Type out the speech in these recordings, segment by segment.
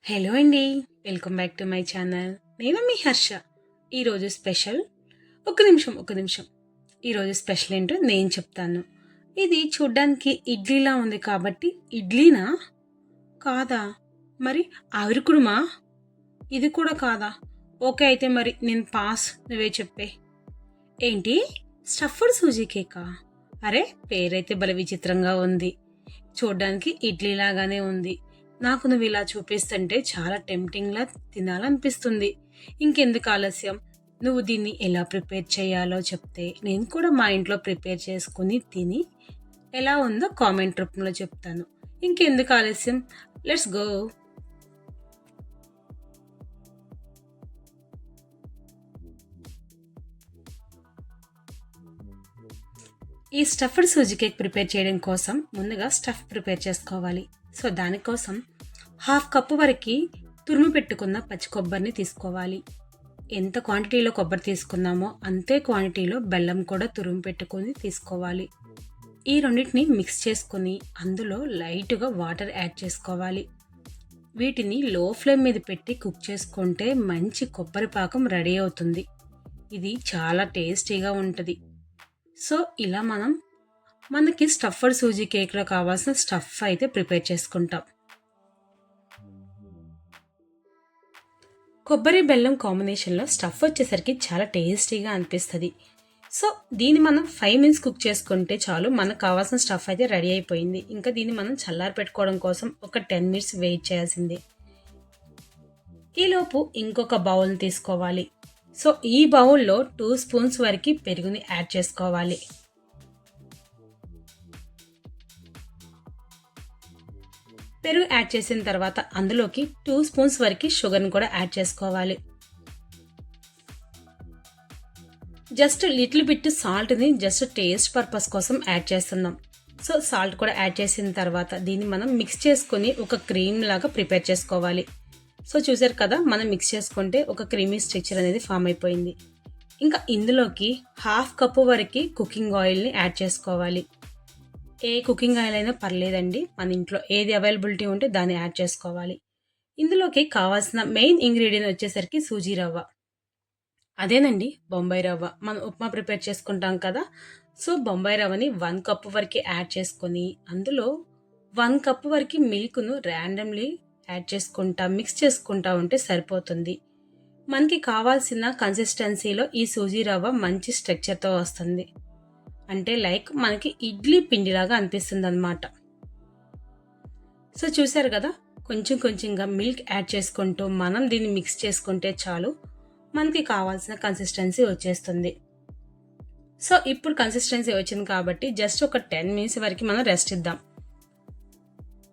Hello అండి. Welcome back to my channel. నేను మీ హర్ష. ఈరోజు స్పెషల్ ఒక్క నిమిషం. ఈరోజు స్పెషల్ ఏంటో నేను చెప్తాను. ఇది చూడ్డానికి ఇడ్లీలా ఉంది కాబట్టి ఇడ్లీనా? కాదా? మరి ఆవిరి కుడుమా? ఇది కూడా కాదా? ఓకే అయితే మరి నేను పాస్. నువ్వే చెప్పే. ఏంటి? స్టఫ్డ్ సూజీ కేకా? అరే పేరైతే భలే విచిత్రంగా ఉంది. చూడ్డానికి ఇడ్లీ లాగానే ఉంది. నాకు నువ్వు ఇలా చూపిస్తుంటే చాలా టెంప్టింగ్‌లా తినాలనిపిస్తుంది. ఇంకెందుకు ఆలస్యం? నువ్వు దీన్ని ఎలా ప్రిపేర్ చేయాలో చెప్తే నేను కూడా మా ఇంట్లో ప్రిపేర్ చేసుకొని తిని ఎలా ఉందో కామెంట్ రూపంలో చెప్తాను. ఇంకెందుకు ఆలస్యం? Let's go. ఈ స్టఫ్డ్ సూజీ కేక్ ప్రిపేర్ చేయడం కోసం ముందుగా స్టఫ్ ప్రిపేర్ చేసుకోవాలి. సో దానికోసం హాఫ్ కప్పు వరకు తురుము పెట్టుకున్న పచ్చి కొబ్బరిని తీసుకోవాలి. ఎంత క్వాంటిటీలో కొబ్బరి తీసుకున్నామో అంతే క్వాంటిటీలో బెల్లం కూడా తురుము పెట్టుకొని తీసుకోవాలి. ఈ రెండింటిని మిక్స్ చేసుకొని అందులో లైట్గా వాటర్ యాడ్ చేసుకోవాలి. వీటిని లో ఫ్లేమ్ మీద పెట్టి కుక్ చేసుకుంటే మంచి కొబ్బరి పాకం రెడీ అవుతుంది. ఇది చాలా టేస్టీగా ఉంటుంది. సో ఇలా మనకి స్టఫ్డ్ సూజీ కేక్లో కావాల్సిన స్టఫ్ అయితే ప్రిపేర్ చేసుకుంటాం. కొబ్బరి బెల్లం కాంబినేషన్లో స్టఫ్ వచ్చేసరికి చాలా టేస్టీగా అనిపిస్తుంది. సో దీన్ని మనం 5 మినిట్స్ కుక్ చేసుకుంటే చాలు, మనకు కావాల్సిన స్టఫ్ అయితే రెడీ అయిపోయింది. ఇంకా దీన్ని మనం చల్లారి పెట్టుకోవడం కోసం ఒక 10 మినిట్స్ వెయిట్ చేయాల్సిందే. ఈలోపు ఇంకొక బౌల్ని తీసుకోవాలి. సో ఈ బౌల్లో 2 స్పూన్స్ వరకు పెరుగుని యాడ్ చేసుకోవాలి. పెరుగు యాడ్ చేసిన తర్వాత అందులోకి 2 స్పూన్స్ వరకు షుగర్ని కూడా యాడ్ చేసుకోవాలి. జస్ట్ లిటిల్ బిట్ సాల్ట్ని జస్ట్ టేస్ట్ పర్పస్ కోసం యాడ్ చేస్తున్నాం. సో సాల్ట్ కూడా యాడ్ చేసిన తర్వాత దీన్ని మనం మిక్స్ చేసుకొని ఒక క్రీమ్ లాగా ప్రిపేర్ చేసుకోవాలి. సో చూసారు కదా, మనం మిక్స్ చేసుకుంటే ఒక క్రీమీ స్ట్రక్చర్ అనేది ఫామ్ అయిపోయింది. ఇంకా ఇందులోకి హాఫ్ కప్పు వరకు కుకింగ్ ఆయిల్ని యాడ్ చేసుకోవాలి. ఏ కుకింగ్ ఆయిల్ అయినా పర్లేదండి, మన ఇంట్లో ఏది అవైలబిలిటీ ఉంటే దాన్ని యాడ్ చేసుకోవాలి. ఇందులోకి కావాల్సిన మెయిన్ ఇంగ్రీడియంట్ వచ్చేసరికి సూజీ రవ్వ. అదేనండి బొంబాయి రవ్వ. మనం ఉప్మా ప్రిపేర్ చేసుకుంటాం కదా, సో బొంబాయి రవ్వని 1 కప్పు వరకు యాడ్ చేసుకొని అందులో 1 కప్పు వరకు మిల్క్ను ర్యాండమ్లీ యాడ్ చేసుకుంటా మిక్స్ చేసుకుంటా ఉంటే సరిపోతుంది. మనకి కావాల్సిన కన్సిస్టెన్సీలో ఈ సూజీ రవ్వ మంచి స్ట్రక్చర్తో వస్తుంది. అంటే లైక్ మనకి ఇడ్లీ పిండిలాగా అనిపిస్తుంది అనమాట. సో చూసారు కదా, కొంచెంగా మిల్క్ యాడ్ చేసుకుంటూ మనం దీన్ని మిక్స్ చేసుకుంటే చాలు, మనకి కావాల్సిన కన్సిస్టెన్సీ వచ్చేస్తుంది. సో ఇప్పుడు కన్సిస్టెన్సీ వచ్చింది కాబట్టి జస్ట్ ఒక 10 మినిట్స్ వరకు మనం రెస్ట్ ఇద్దాం.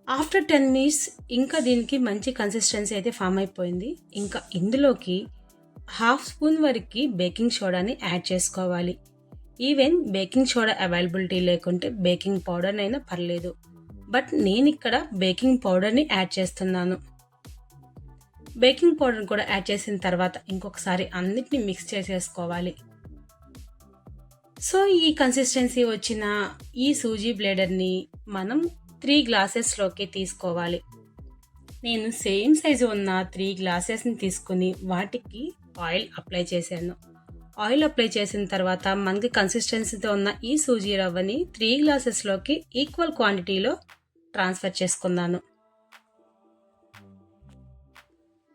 ఆఫ్టర్ 10 మినిట్స్ ఇంకా దీనికి మంచి కన్సిస్టెన్సీ అయితే ఫామ్ అయిపోయింది. ఇంకా ఇందులోకి హాఫ్ స్పూన్ వరకు బేకింగ్ సోడాని యాడ్ చేసుకోవాలి. ఈవెన్ బేకింగ్ సోడా అవైలబిలిటీ లేకుంటే బేకింగ్ పౌడర్ అయినా పర్లేదు, బట్ నేను ఇక్కడ బేకింగ్ పౌడర్ని యాడ్ చేస్తున్నాను. బేకింగ్ పౌడర్ కూడా యాడ్ చేసిన తర్వాత ఇంకొకసారి అన్నిటిని మిక్స్ చేసేసుకోవాలి. సో ఈ కన్సిస్టెన్సీ వచ్చిన ఈ సూజీ బ్లేడర్ని మనం 3 గ్లాసెస్లోకి తీసుకోవాలి. నేను సేమ్ సైజు ఉన్న 3 గ్లాసెస్ని తీసుకుని వాటికి ఆయిల్ అప్లై చేశాను. ఆయిల్ అప్లై చేసిన తర్వాత మనకి కన్సిస్టెన్సీతో ఉన్న ఈ సూజీ రవ్వని 3 గ్లాసెస్లోకి ఈక్వల్ క్వాంటిటీలో ట్రాన్స్ఫర్ చేసుకున్నాను.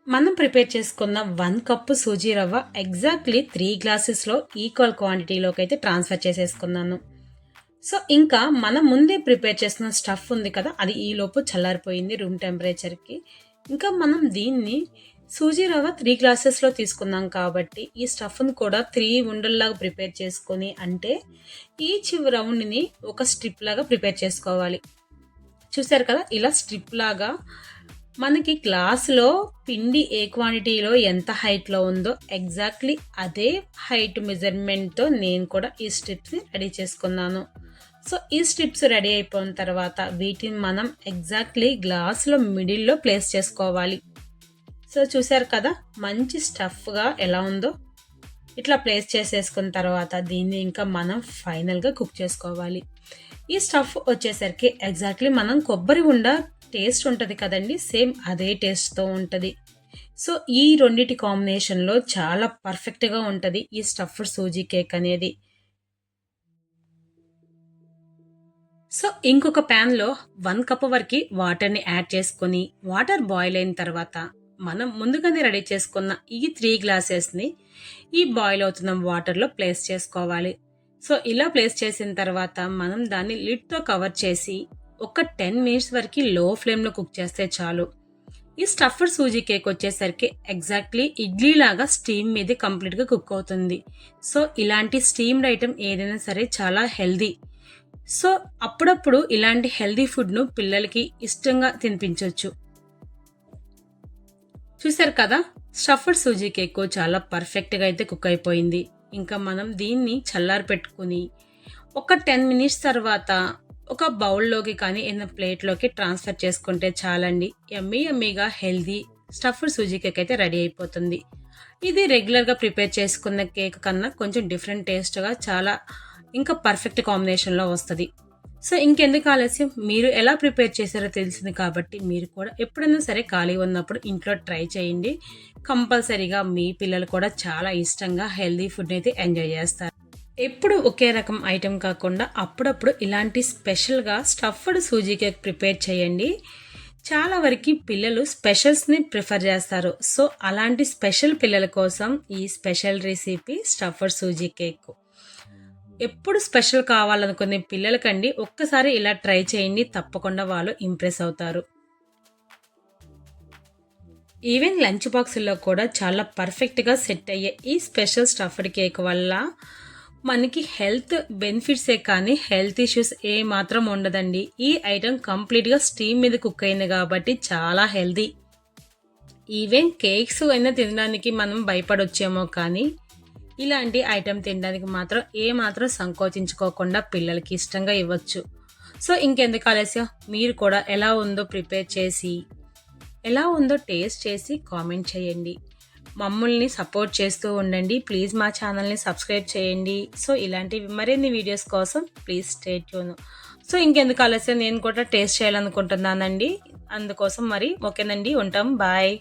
మనం ప్రిపేర్ చేసుకున్న 1 కప్పు సూజీ రవ్వ ఎగ్జాక్ట్లీ 3 గ్లాసెస్లో ఈక్వల్ క్వాంటిటీలోకి అయితే ట్రాన్స్ఫర్ చేసేసుకున్నాను. సో ఇంకా మనం ముందే ప్రిపేర్ చేసిన స్టఫ్ ఉంది కదా, అది ఈలోపు చల్లారిపోయింది రూమ్ టెంపరేచర్కి. ఇంకా మనం దీన్ని సూజీ రవ్వ 3 గ్లాసెస్లో తీసుకున్నాం కాబట్టి ఈ స్టఫ్ని కూడా 3 ఉండల్లాగా ప్రిపేర్ చేసుకొని, అంటే ఈచ్ రౌండ్ని ఒక స్ట్రిప్ లాగా ప్రిపేర్ చేసుకోవాలి. చూసారు కదా, ఇలా స్ట్రిప్ లాగా మనకి గ్లాసులో పిండి ఏ క్వాంటిటీలో ఎంత హైట్లో ఉందో ఎగ్జాక్ట్లీ అదే హైట్ మెజర్మెంట్తో నేను కూడా ఈ స్ట్రిప్స్ని రెడీ చేసుకున్నాను. సో ఈ స్ట్రిప్స్ రెడీ అయిపోయిన తర్వాత వీటిని మనం ఎగ్జాక్ట్లీ గ్లాసులో మిడిల్లో ప్లేస్ చేసుకోవాలి. సో చూసారు కదా మంచి స్టఫ్గా ఎలా ఉందో. ఇట్లా ప్లేస్ చేసేసుకున్న తర్వాత దీన్ని ఇంకా మనం ఫైనల్గా కుక్ చేసుకోవాలి. ఈ స్టఫ్ వచ్చేసరికి ఎగ్జాక్ట్లీ మనం కొబ్బరి ఉండ టేస్ట్ ఉంటుంది కదండి, సేమ్ అదే టేస్ట్తో ఉంటుంది. సో ఈ రెండిటి కాంబినేషన్లో చాలా పర్ఫెక్ట్గా ఉంటుంది ఈ స్టఫ్డ్ సూజీ కేక్ అనేది. సో ఇంకొక ప్యాన్లో 1 కప్ వరకు వాటర్ని యాడ్ చేసుకొని వాటర్ బాయిల్ అయిన తర్వాత మనం ముందుగానే రెడీ చేసుకున్న ఈ 3 గ్లాసెస్ని ఈ బాయిల్ అవుతున్న వాటర్లో ప్లేస్ చేసుకోవాలి. సో ఇలా ప్లేస్ చేసిన తర్వాత మనం దాన్ని లిడ్తో కవర్ చేసి ఒక 10 మినిట్స్ వరకు లో ఫ్లేమ్లో కుక్ చేస్తే చాలు. ఈ స్టఫ్డ్ సూజీ కేక్ వచ్చేసరికి ఎగ్జాక్ట్లీ ఇడ్లీ లాగా స్టీమ్ మీద కంప్లీట్గా కుక్ అవుతుంది. సో ఇలాంటి స్టీమ్డ్ ఐటెం ఏదైనా సరే చాలా హెల్దీ. సో అప్పుడప్పుడు ఇలాంటి హెల్దీ ఫుడ్ను పిల్లలకి ఇష్టంగా తినిపించవచ్చు. చూసారు కదా, స్టఫ్డ్ సూజీ కేక్ చాలా పర్ఫెక్ట్గా అయితే కుక్ అయిపోయింది. ఇంకా మనం దీన్ని చల్లారి పెట్టుకుని ఒక 10 మినిట్స్ తర్వాత ఒక బౌల్లోకి కానీ ఏదైనా ప్లేట్లోకి ట్రాన్స్ఫర్ చేసుకుంటే చాలండి. యమ్మీ యమ్మీగా హెల్దీ స్టఫ్డ్ సూజీ కేక్ అయితే రెడీ అయిపోతుంది. ఇది రెగ్యులర్గా ప్రిపేర్ చేసుకున్న కేక్ కన్నా కొంచెం డిఫరెంట్ టేస్ట్గా చాలా ఇంకా పర్ఫెక్ట్ కాంబినేషన్లో వస్తుంది. సో ఇంకెందుకు ఆలస్యం, మీరు ఎలా ప్రిపేర్ చేశారో తెలిసింది కాబట్టి మీరు కూడా ఎప్పుడైనా సరే ఖాళీ ఉన్నప్పుడు ఇంట్లో ట్రై చేయండి. కంపల్సరీగా మీ పిల్లలు కూడా చాలా ఇష్టంగా హెల్దీ ఫుడ్ అయితే ఎంజాయ్ చేస్తారు. ఎప్పుడు ఒకే రకం ఐటెం కాకుండా అప్పుడప్పుడు ఇలాంటి స్పెషల్గా స్టఫ్డ్ సూజీ కేక్ ప్రిపేర్ చేయండి. చాలా వరకు పిల్లలు స్పెషల్స్ని ప్రిఫర్ చేస్తారు. సో అలాంటి స్పెషల్ పిల్లల కోసం ఈ special recipe stuffed suji cake. ఎప్పుడు స్పెషల్ కావాలనుకునే పిల్లలకండి ఒక్కసారి ఇలా ట్రై చేయండి, తప్పకుండా వాళ్ళు ఇంప్రెస్ అవుతారు. ఈవెన్ లంచ్ బాక్సుల్లో కూడా చాలా పర్ఫెక్ట్గా సెట్ అయ్యే ఈ స్పెషల్ స్టఫ్డ్ కేక్ వల్ల మనకి హెల్త్ బెనిఫిట్సే కానీ హెల్త్ ఇష్యూస్ ఏ మాత్రం ఉండదండి. ఈ ఐటెం కంప్లీట్గా స్టీమ్ మీద కుక్ అయింది కాబట్టి చాలా హెల్తీ. ఈవెన్ కేక్స్ అయినా తినడానికి మనం భయపడొచ్చేమో కానీ ఇలాంటి ఐటెం తినడానికి మాత్రం ఏ మాత్రం సంకోచించుకోకుండా పిల్లలకి ఇష్టంగా ఇవ్వచ్చు. సో ఇంకెందుకు ఆలస్యం, మీరు కూడా ఎలా ఉందో ప్రిపేర్ చేసి ఎలా ఉందో టేస్ట్ చేసి కామెంట్ చేయండి. మమ్మల్ని సపోర్ట్ చేస్తూ ఉండండి. ప్లీజ్ మా ఛానల్ని సబ్స్క్రైబ్ చేయండి. సో ఇలాంటి మరిన్ని వీడియోస్ కోసం ప్లీజ్ స్టే ట్యూన్. సో ఇంకెందుకు ఆలస్యం, నేను కూడా టేస్ట్ చేయాలనుకుంటున్నానండి. అందుకోసం మరి ఓకేనండి, ఉంటాం, బాయ్.